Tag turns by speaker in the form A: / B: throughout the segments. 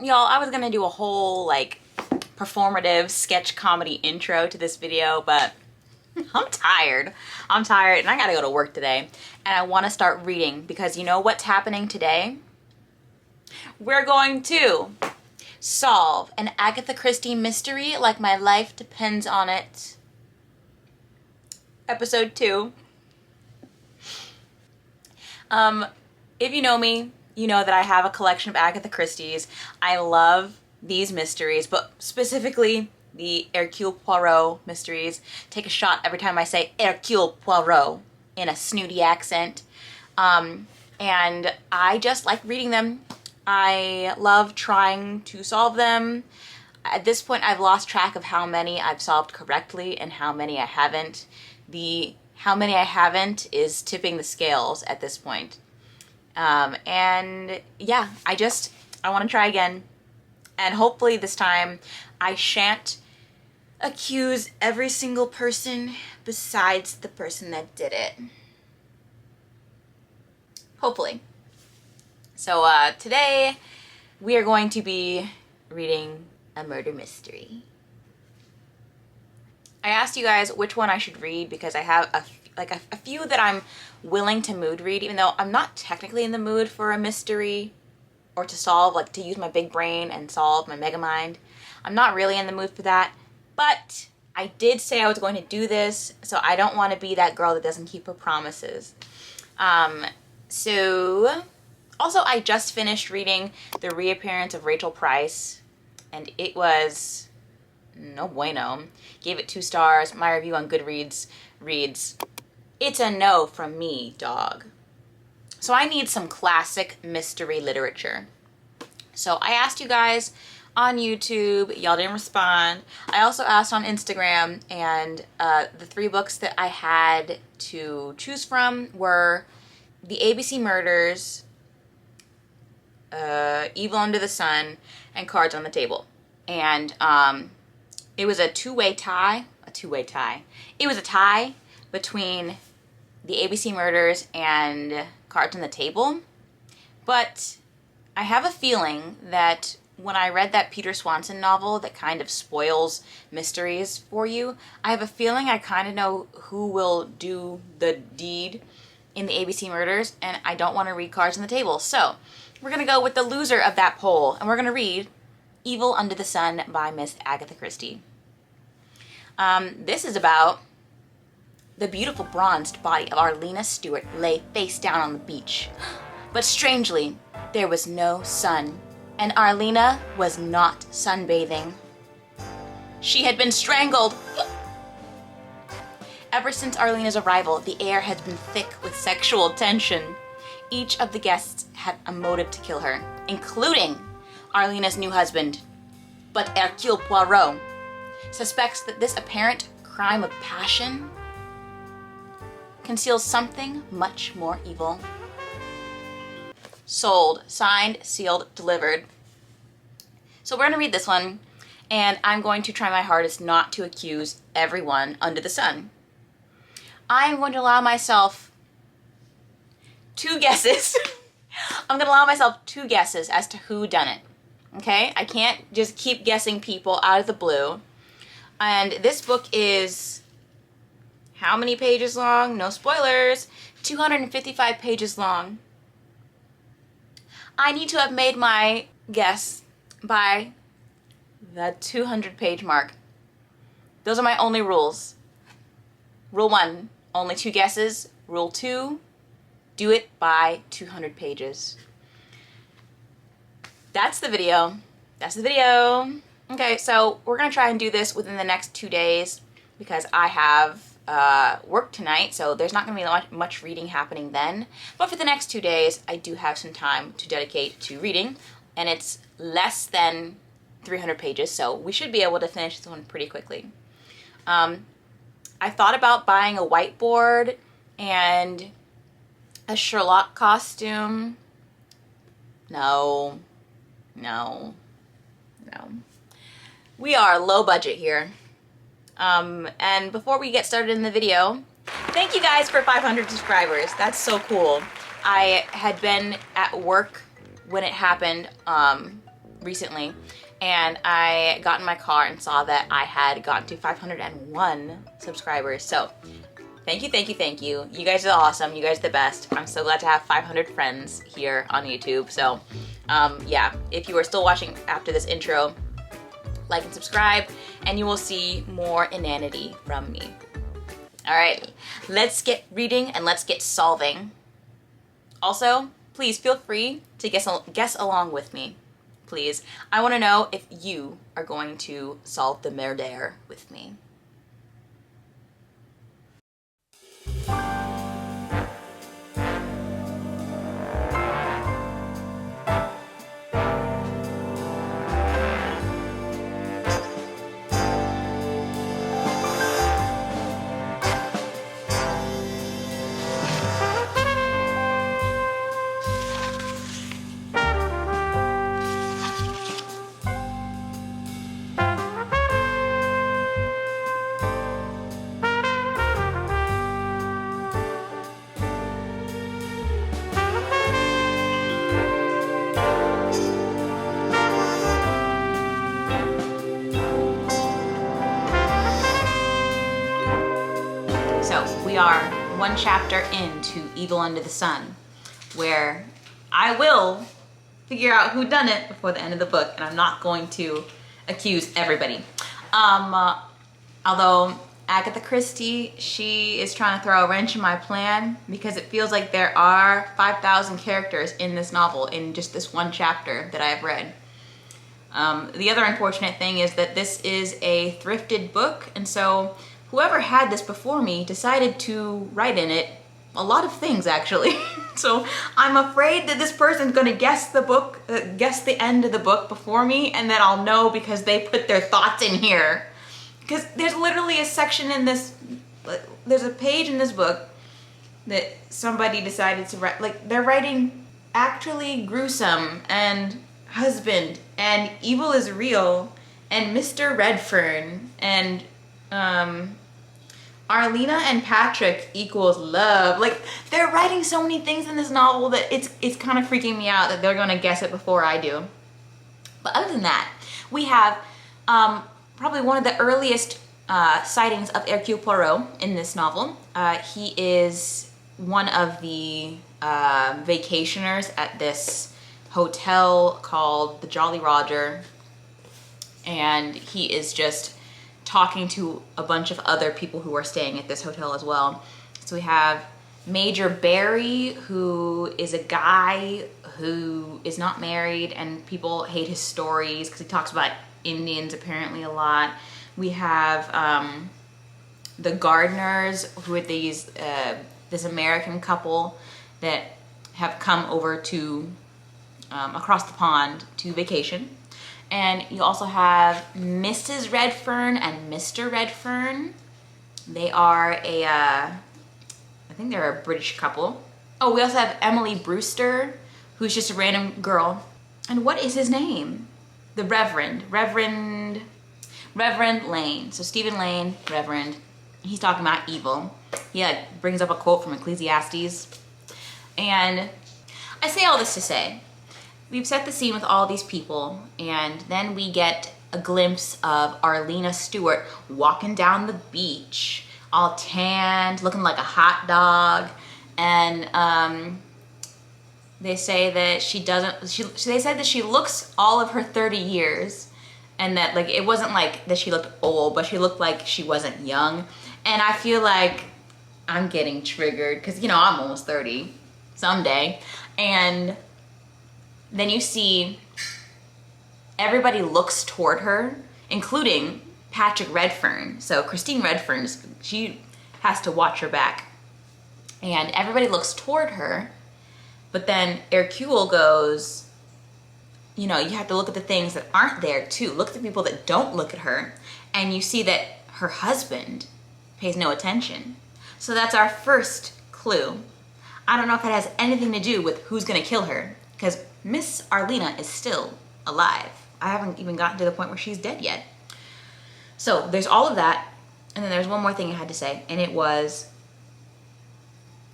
A: Y'all, I was gonna do a whole like performative sketch comedy intro to this video, but I'm tired. I'm tired and I gotta go to work today. And I wanna start reading because you know what's happening today? We're going to solve an Agatha Christie mystery like my life depends on it. Episode 2. If you know me, you know that I have a collection of Agatha Christie's. I love these mysteries, but specifically the Hercule Poirot mysteries. Take a shot every time I say Hercule Poirot in a snooty accent. And I just like reading them. I love trying to solve them. At this point, I've lost track of how many I've solved correctly and how many I haven't. The how many I haven't is tipping the scales at this point. And yeah, I want to try again. And hopefully this time I shan't accuse every single person besides the person that did it. Hopefully. So today we are going to be reading a murder mystery. I asked you guys which one I should read because I have a few that I'm willing to mood read, even though I'm not technically in the mood for a mystery or to solve, like to use my big brain and solve my mega mind. I'm not really in the mood for that, but I did say I was going to do this, so I don't want to be that girl that doesn't keep her promises. So also I just finished reading The Reappearance of Rachel Price, and it was no bueno. Gave it 2 stars. My review on Goodreads reads, "It's a no from me, dog." So I need some classic mystery literature. So I asked you guys on YouTube. Y'all didn't respond. I also asked on Instagram, and the 3 books that I had to choose from were The ABC Murders, Evil Under the Sun, and Cards on the Table. And it was a two-way tie. It was a tie between The ABC Murders and Cards on the Table. But I have a feeling that when I read that Peter Swanson novel that kind of spoils mysteries for you, I have a feeling I kind of know who will do the deed in the ABC Murders, and I don't want to read Cards on the Table. So we're going to go with the loser of that poll, and we're going to read Evil Under the Sun by Miss Agatha Christie. This is about the beautiful bronzed body of Arlena Stewart lay face down on the beach. But strangely, there was no sun, and Arlena was not sunbathing. She had been strangled. Ever since Arlena's arrival, the air has been thick with sexual tension. Each of the guests had a motive to kill her, including Arlena's new husband. But Hercule Poirot suspects that this apparent crime of passion conceals something much more evil. Sold, signed, sealed, delivered. So we're going to read this one, and I'm going to try my hardest not to accuse everyone under the sun. I'm going to allow myself 2 guesses. I'm going to allow myself 2 guesses as to who done it. Okay? I can't just keep guessing people out of the blue. And this book is how many pages long? No spoilers. 255 pages long. I need to have made my guess by the 200-page mark. Those are my only rules. Rule 1, only 2 guesses. Rule 2, do it by 200 pages. That's the video. Okay, so we're going to try and do this within the next 2 days because I have work tonight, so there's not going to be much reading happening then. But for the next 2 days, I do have some time to dedicate to reading, and it's less than 300 pages, so we should be able to finish this one pretty quickly. I thought about buying a whiteboard and a Sherlock costume. No. We are low budget here. And before we get started in the video, thank you guys for 500 subscribers. That's so cool. I had been at work when it happened, recently, and I got in my car and saw that I had gotten to 501 subscribers. So thank you, thank you, thank you. You guys are awesome. You guys are the best. I'm so glad to have 500 friends here on YouTube. So yeah, if you are still watching after this intro, like and subscribe, and you will see more inanity from me. All right, let's get reading and let's get solving. Also, please feel free to guess along with me. Please. I want to know if you are going to solve the murder with me. So we are one chapter into Evil Under the Sun, where I will figure out who done it before the end of the book, and I'm not going to accuse everybody. Although Agatha Christie, she is trying to throw a wrench in my plan because it feels like there are 5,000 characters in this novel in just this one chapter that I have read. The other unfortunate thing is that this is a thrifted book, and so whoever had this before me decided to write in it a lot of things, actually. So I'm afraid that this person's gonna guess the book, guess the end of the book before me, and then I'll know because they put their thoughts in here. Because there's literally a section in this, there's a page in this book that somebody decided to write, like they're writing actually gruesome and husband and evil is real and Mr. Redfern and Arlena and Patrick equals love. Like, they're writing so many things in this novel that it's kind of freaking me out that they're gonna guess it before I do. But other than that, we have probably one of the earliest sightings of Hercule Poirot in this novel. He is one of the vacationers at this hotel called the Jolly Roger, and he is just talking to a bunch of other people who are staying at this hotel as well. So we have Major Barry, who is a guy who is not married, and people hate his stories because he talks about Indians apparently a lot. We have the Gardeners, who are these this American couple that have come over to across the pond to vacation. And you also have Mrs. Redfern and Mr. Redfern. They are I think they're a British couple. Oh, we also have Emily Brewster, who's just a random girl. And what is his name? The Reverend Lane. So Stephen Lane, Reverend. He's talking about evil. He brings up a quote from Ecclesiastes. And I say all this to say, we've set the scene with all these people, and then we get a glimpse of Arlena Stewart walking down the beach, all tanned, looking like a hot dog, and they say that they said that she looks all of her 30 years, and that like it wasn't like that she looked old, but she looked like she wasn't young. And I feel like I'm getting triggered because, you know, I'm almost 30 someday, and then you see everybody looks toward her, including Patrick Redfern. So Christine Redfern, she has to watch her back. And everybody looks toward her, but then Hercule goes, you know, you have to look at the things that aren't there too. Look at the people that don't look at her, and you see that her husband pays no attention. So that's our first clue. I don't know if it has anything to do with who's gonna kill her, because Miss Arlena is still alive. I haven't even gotten to the point where she's dead yet. So there's all of that, and then there's one more thing I had to say, and it was,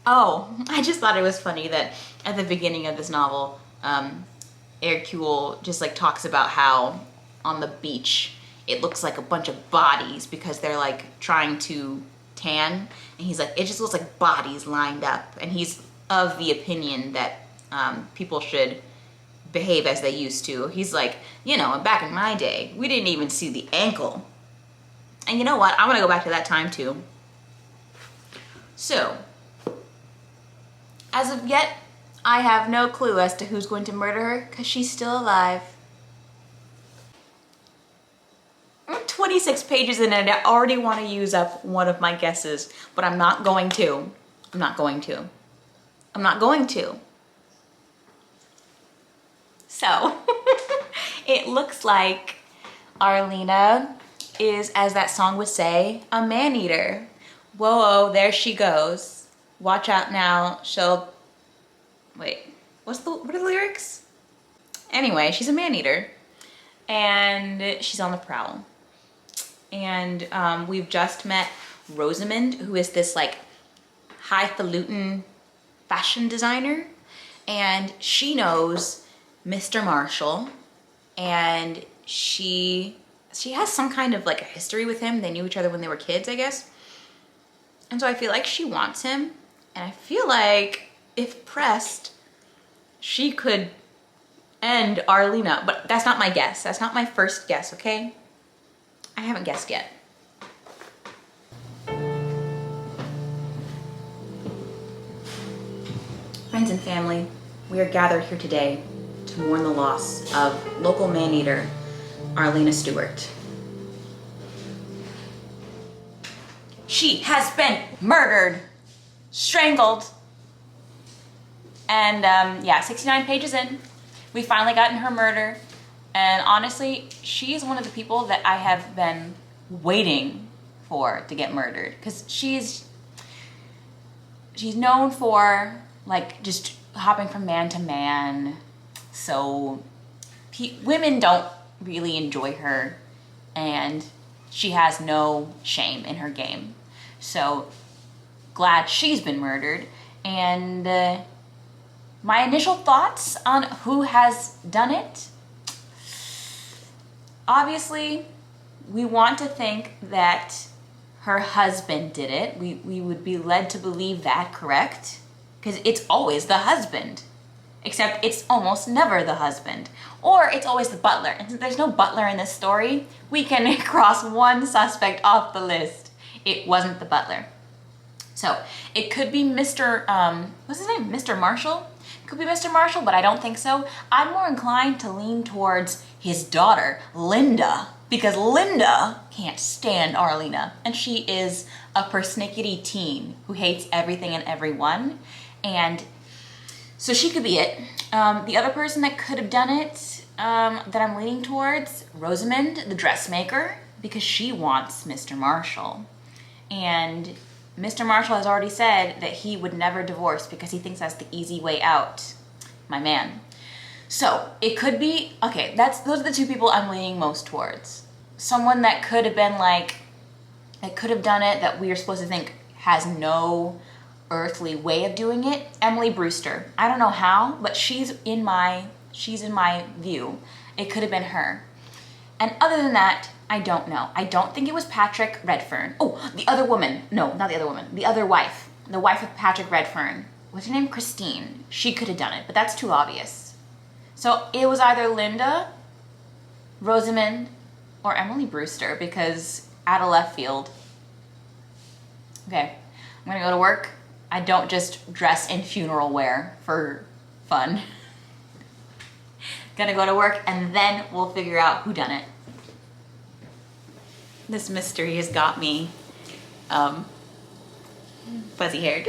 A: I just thought it was funny that at the beginning of this novel, Hercule just like talks about how on the beach it looks like a bunch of bodies because they're like trying to tan, and he's like, it just looks like bodies lined up, and he's of the opinion that people should behave as they used to. He's like, you know, back in my day, we didn't even see the ankle. And you know what? I want to go back to that time too. So, as of yet, I have no clue as to who's going to murder her because she's still alive. I'm 26 pages in and I already want to use up one of my guesses, but I'm not going to. I'm not going to. I'm not going to. So, it looks like Arlena is, as that song would say, a man-eater. Whoa, there she goes. Watch out now, she'll... Wait, what are the lyrics? Anyway, she's a man-eater, and she's on the prowl. And we've just met Rosamond, who is this like highfalutin fashion designer, and she knows Mr. Marshall, and she has some kind of like a history with him. They knew each other when they were kids, I guess. And so I feel like she wants him, and I feel like if pressed, she could end Arlena, but that's not my guess. That's not my first guess, okay? I haven't guessed yet. Friends and family, we are gathered here today to mourn the loss of local man-eater Arlena Stewart. She has been murdered, strangled, and yeah, 69 pages in, we finally gotten her murder. And honestly, she is one of the people that I have been waiting for to get murdered, because she's known for like just hopping from man to man. So women don't really enjoy her, and she has no shame in her game. So glad she's been murdered. And my initial thoughts on who has done it. Obviously, we want to think that her husband did it. We would be led to believe that, correct? Because it's always the husband. Except it's almost never the husband. Or it's always the butler. And since there's no butler in this story, we can cross one suspect off the list. It wasn't the butler. So, it could be Mr. What's his name? Mr. Marshall? Could be Mr. Marshall, but I don't think so. I'm more inclined to lean towards his daughter, Linda, because Linda can't stand Arlena, and she is a persnickety teen who hates everything and everyone, and so she could be it. The other person that could have done it, that I'm leaning towards, Rosamond, the dressmaker, because she wants Mr. Marshall, and Mr. Marshall has already said that he would never divorce because he thinks that's the easy way out. My man. So, it could be, okay, those are the two people I'm leaning most towards. Someone that could have been like, that could have done it, that we are supposed to think has no earthly way of doing it, Emily Brewster. I don't know how, but she's in my view. It could have been her. And other than that, I don't know. I don't think it was Patrick Redfern. Oh, the other woman. No, not the other woman. The other wife. The wife of Patrick Redfern. What's her name? Christine. She could have done it, but that's too obvious. So it was either Linda, Rosamond, or Emily Brewster, because out of left field. Okay, I'm gonna go to work. I don't just dress in funeral wear for fun. Gonna go to work, and then we'll figure out who done it. This mystery has got me fuzzy haired.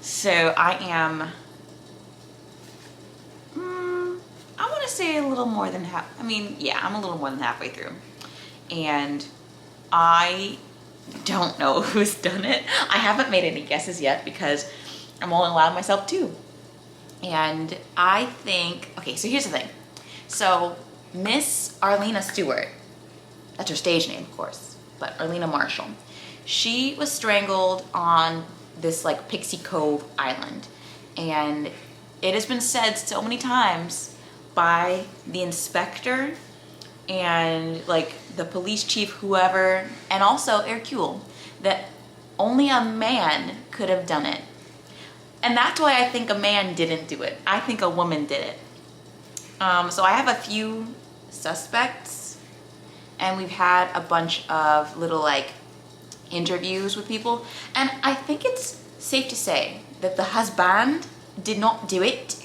A: So I am, I want to say a little more than half, I'm a little more than halfway through. And I don't know who's done it. I haven't made any guesses yet because I'm only allowing myself two. And I think, okay, so here's the thing. So Miss Arlena Stewart, that's her stage name, of course, but Arlena Marshall, she was strangled on this like Pixie Cove island. And it has been said so many times by the inspector and like the police chief, whoever, and also Hercule, that only a man could have done it. And that's why I think a man didn't do it. I think a woman did it. So I have a few suspects, and we've had a bunch of little like interviews with people, and I think it's safe to say that the husband did not do it.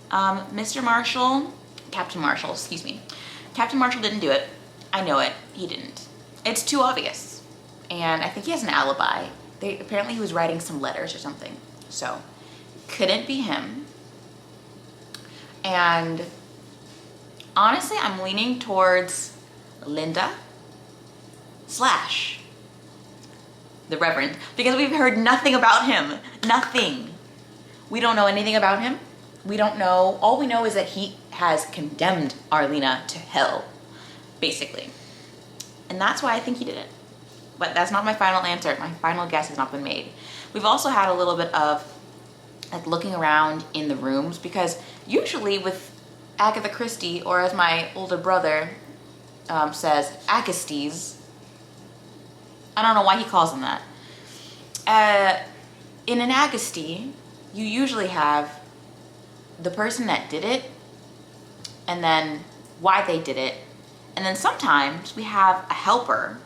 A: Captain Marshall, excuse me. Captain Marshall didn't do it. I know it. He didn't. It's too obvious. And I think he has an alibi. Apparently he was writing some letters or something. So, couldn't be him. And honestly, I'm leaning towards Linda / the Reverend, because we've heard nothing about him. Nothing. We don't know anything about him. We don't know. All we know is that he has condemned Arlena to hell, basically. And that's why I think he did it. But that's not my final answer. My final guess has not been made. We've also had a little bit of like looking around in the rooms, because usually with Agatha Christie, or as my older brother says, Agasties. I don't know why he calls them that. In an Agastie, you usually have the person that did it, and then why they did it, and then sometimes we have a helper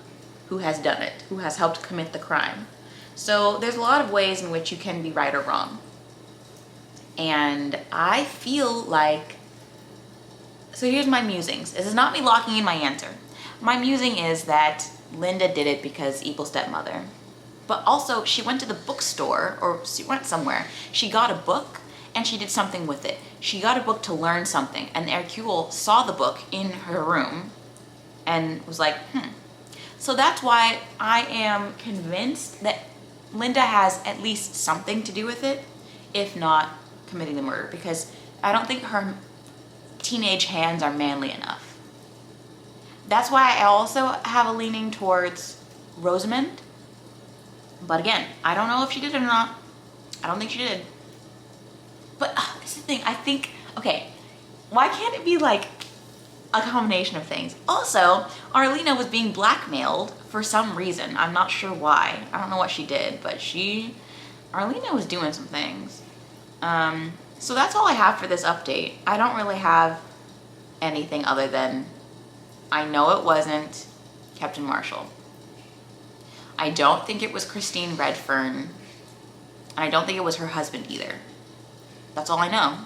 A: who has done it, who has helped commit the crime. So there's a lot of ways in which you can be right or wrong. And I feel like, so here's my musings. This is not me locking in my answer. My musing is that Linda did it because evil stepmother. But also she went to the bookstore, or she went somewhere. She got a book and she did something with it. She got a book to learn something, and Hercule saw the book in her room and was like, So that's why I am convinced that Linda has at least something to do with it, if not committing the murder, because I don't think her teenage hands are manly enough. That's why I also have a leaning towards Rosamund. But again, I don't know if she did it or not. I don't think she did. But this is the thing, I think, okay, why can't it be like a combination of things? Also, Arlena was being blackmailed for some reason. I'm not sure why. I don't know what she did, but Arlena was doing some things. So that's all I have for this update. I don't really have anything other than I know it wasn't Captain Marshall. I don't think it was Christine Redfern. And I don't think it was her husband either. That's all I know.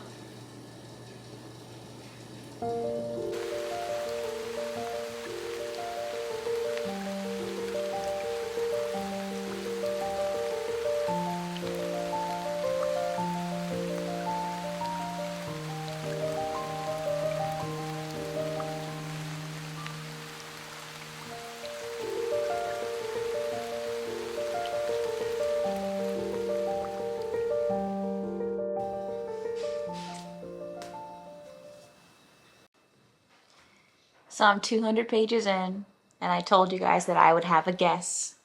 A: So I'm 200 pages in, and I told you guys that I would have a guess.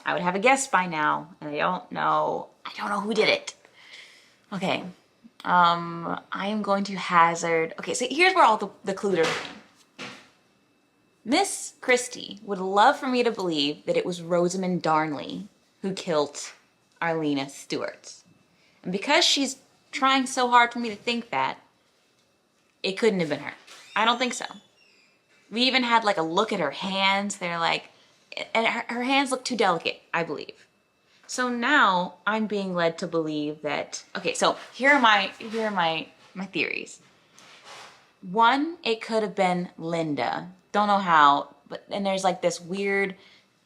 A: I would have a guess by now, and I don't know who did it. Okay, I am going to hazard, okay, so here's where all the clues are in. Miss Christie would love for me to believe that it was Rosamund Darnley who killed Arlena Stewart. And because she's trying so hard for me to think that, it couldn't have been her. I don't think so. We even had like a look at her hands. They're like, and her hands look too delicate, I believe. So now I'm being led to believe that, okay, so here are my theories. One, it could have been Linda. Don't know how, and there's like this weird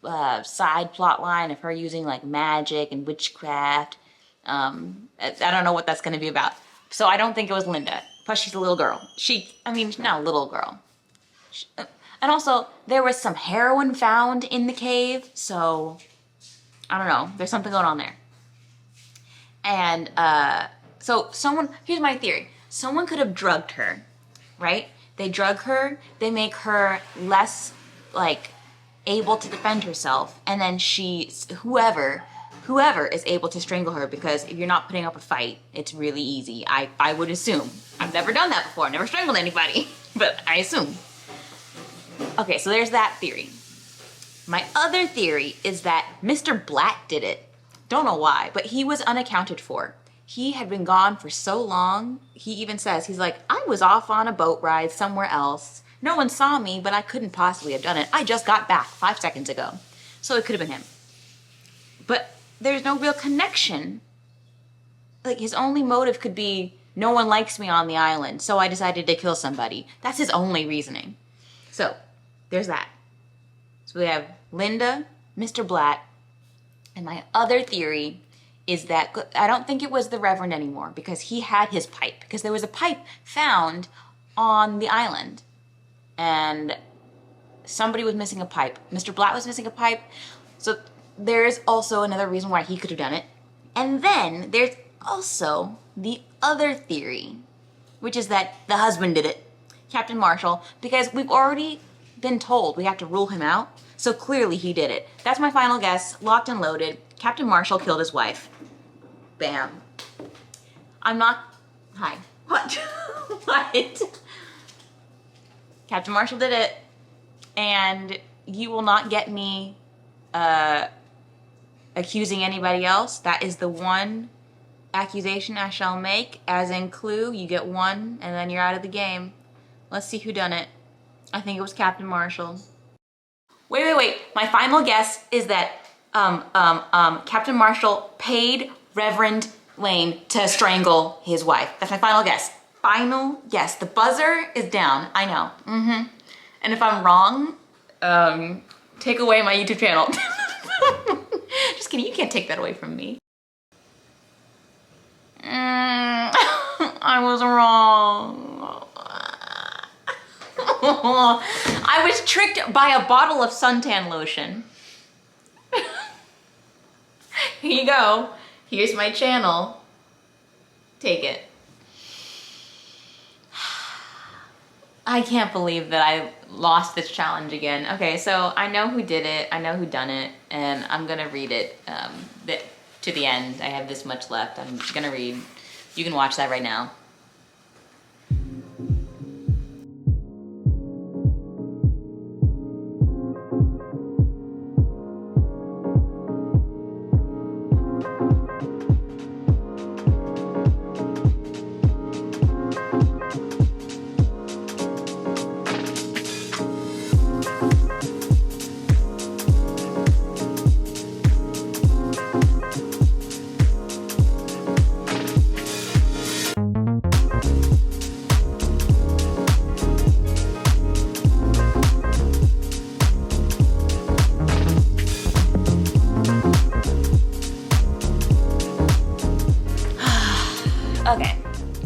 A: side plot line of her using like magic and witchcraft. I don't know what that's going to be about. So I don't think it was Linda. Plus she's a little girl. Not a little girl. And also, there was some heroin found in the cave, so I don't know. There's something going on there. And here's my theory. Someone could have drugged her, right? They drug her, they make her less, like, able to defend herself, and then whoever whoever is able to strangle her, because if you're not putting up a fight, it's really easy. I would assume. I've never done that before. I've never strangled anybody, but I assume. Okay, so there's that theory. My other theory is that Mr. Blatt did it. Don't know why, but he was unaccounted for. He had been gone for so long. He even says, he's like, I was off on a boat ride somewhere else. No one saw me, but I couldn't possibly have done it. I just got back 5 seconds ago. So it could have been him. But there's no real connection. Like, his only motive could be, no one likes me on the island, so I decided to kill somebody. That's his only reasoning. So, there's that. So we have Linda, Mr. Blatt, and my other theory is that I don't think it was the Reverend anymore, because he had his pipe. Because there was a pipe found on the island. And somebody was missing a pipe. Mr. Blatt was missing a pipe. So there's also another reason why he could have done it. And then there's also the other theory, which is that the husband did it, Captain Marshall, because we've already been told we have to rule him out. So clearly he did it. That's my final guess, locked and loaded. Captain Marshall killed his wife. Bam. I'm not, hi. What? What? Captain Marshall did it. And you will not get me accusing anybody else. That is the one accusation I shall make. As in Clue, you get one and then you're out of the game. Let's see who done it. I think it was Captain Marshall. Wait. My final guess is that Captain Marshall paid Reverend Lane to strangle his wife. That's my final guess. Final guess. The buzzer is down. I know. And if I'm wrong, take away my YouTube channel. Just kidding. You can't take that away from me. I was wrong. I was tricked by a bottle of suntan lotion. Here you go. Here's my channel. Take it. I can't believe that I lost this challenge again. Okay, so I know who did it. I know who done it, and I'm gonna read it to the end. I have this much left. I'm gonna read. You can watch that right now. Okay,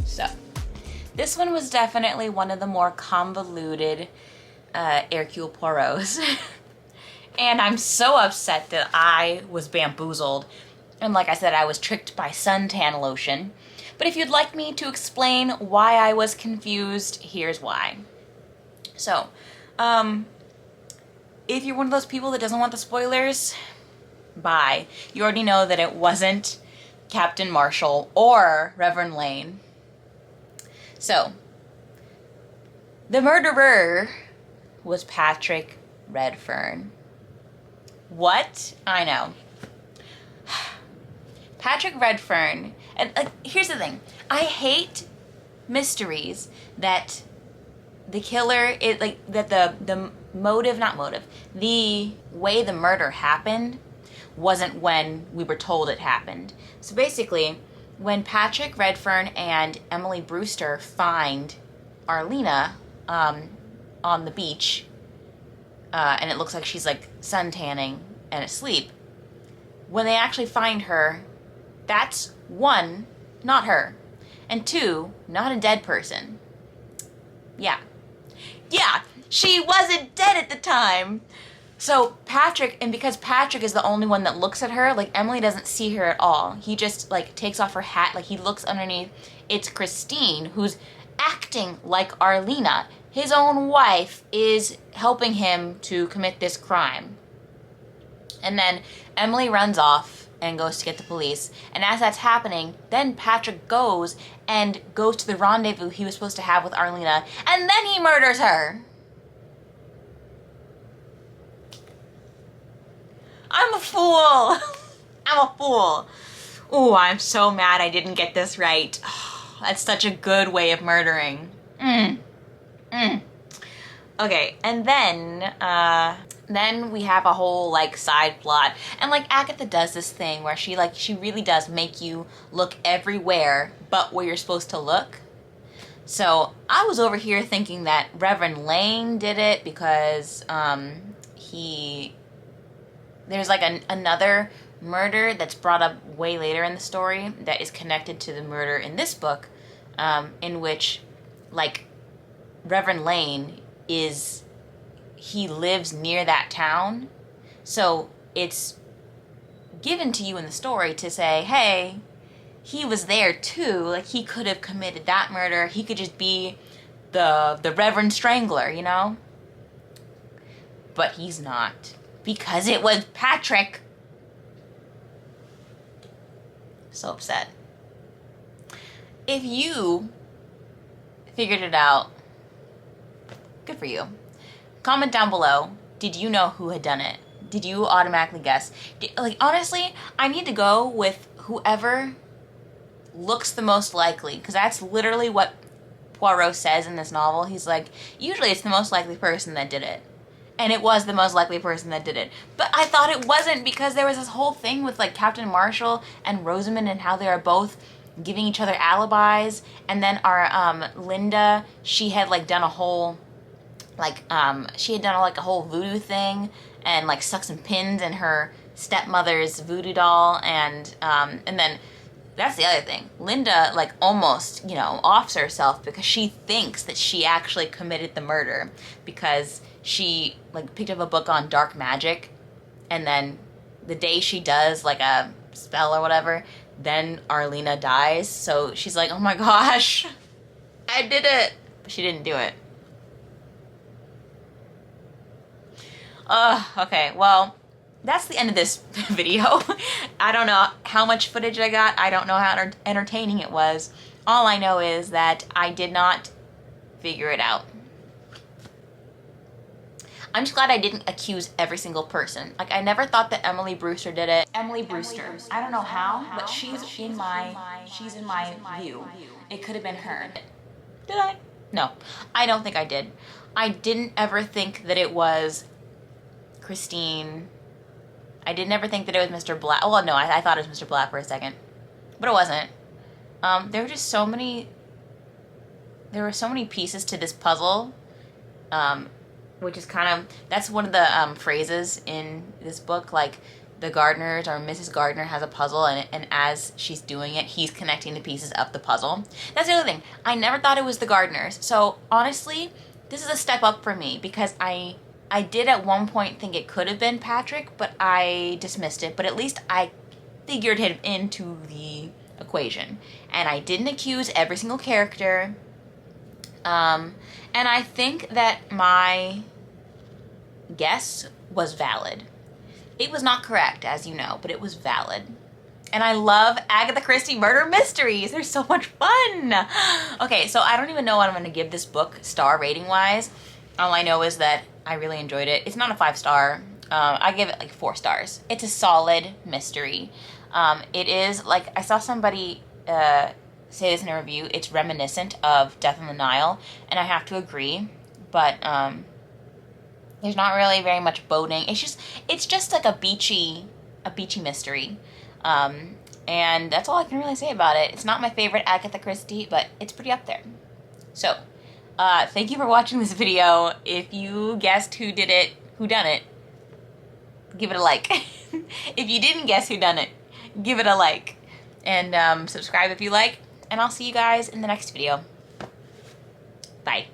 A: so this one was definitely one of the more convoluted Hercule Poirot's. And I'm so upset that I was bamboozled. And like I said, I was tricked by suntan lotion. But if you'd like me to explain why I was confused, here's why. So, if you're one of those people that doesn't want the spoilers, bye. You already know that it wasn't Captain Marshall or Reverend Lane. So, the murderer was Patrick Redfern. What? I know. Patrick Redfern, and here's the thing. I hate mysteries that the killer is that the motive, not motive, the way the murder happened wasn't when we were told it happened. So basically, when Patrick Redfern and Emily Brewster find Arlena on the beach, and it looks like she's like suntanning and asleep, when they actually find her, that's one, not her, and two, not a dead person. Yeah, she wasn't dead at the time. So Patrick, and because Patrick is the only one that looks at her, like Emily doesn't see her at all. He just like takes off her hat, like he looks underneath. It's Christine who's acting like Arlena. His own wife is helping him to commit this crime. And then Emily runs off and goes to get the police. And as that's happening, then Patrick goes to the rendezvous he was supposed to have with Arlena, and then he murders her. I'm a fool. I'm a fool. Ooh, I'm so mad I didn't get this right. Oh, that's such a good way of murdering. Okay, and then we have a whole like side plot, and like Agatha does this thing where she really does make you look everywhere but where you're supposed to look. So I was over here thinking that Reverend Lane did it because there's like another murder that's brought up way later in the story that is connected to the murder in this book, in which like Reverend Lane he lives near that town, so it's given to you in the story to say, hey, he was there too, like he could have committed that murder, he could just be the Reverend Strangler, you know? But he's not, because it was Patrick. So upset. If you figured it out, good for you. Comment down below, did you know who had done it? Did you automatically guess? Like, honestly, I need to go with whoever looks the most likely, because that's literally what Poirot says in this novel. He's like, usually it's the most likely person that did it. And it was the most likely person that did it. But I thought it wasn't, because there was this whole thing with like Captain Marshall and Rosamund and how they are both giving each other alibis. And then our Linda, she had like done a whole a whole voodoo thing and like stuck some pins in her stepmother's voodoo doll, and then that's the other thing. Linda like almost, offs herself because she thinks that she actually committed the murder, because she like picked up a book on dark magic, and then the day she does like a spell or whatever, then Arlena dies. So she's like, oh my gosh, I did it. But she didn't do it. Okay, well, that's the end of this video. I don't know how much footage I got. I don't know how entertaining it was. All I know is that I did not figure it out. I'm just glad I didn't accuse every single person. Like, I never thought that Emily Brewster did it. Emily Brewster. I don't know how, but she's in my view. It could have been her. Did I? No, I don't think I did. I didn't ever think that it was Christine. I didn't ever think that it was Mr. Black. Well, no, I thought it was Mr. Black for a second, but it wasn't. There were just so many pieces to this puzzle, which is that's one of the phrases in this book, like the Gardners or Mrs. Gardner has a puzzle, and as she's doing it, he's connecting the pieces of the puzzle. That's the other thing. I never thought it was the Gardners. So honestly, this is a step up for me, because I did at one point think it could have been Patrick, but I dismissed it. But at least I figured him into the equation. And I didn't accuse every single character. And I think that my guess was valid. It was not correct, as you know, but it was valid. And I love Agatha Christie murder mysteries. They're so much fun. Okay, so I don't even know what I'm going to give this book star rating wise. All I know is that I really enjoyed it. It's not a 5-star. I give it like 4 stars. It's a solid mystery. It is, like, I saw somebody say this in a review, it's reminiscent of Death on the Nile, and I have to agree, but there's not really very much boating. It's just like a beachy mystery. And that's all I can really say about it. It's not my favorite Agatha Christie, but it's pretty up there. So, thank you for watching this video. If you guessed who done it, give it a like. If you didn't guess who done it, give it a like. And subscribe if you like. And I'll see you guys in the next video. Bye.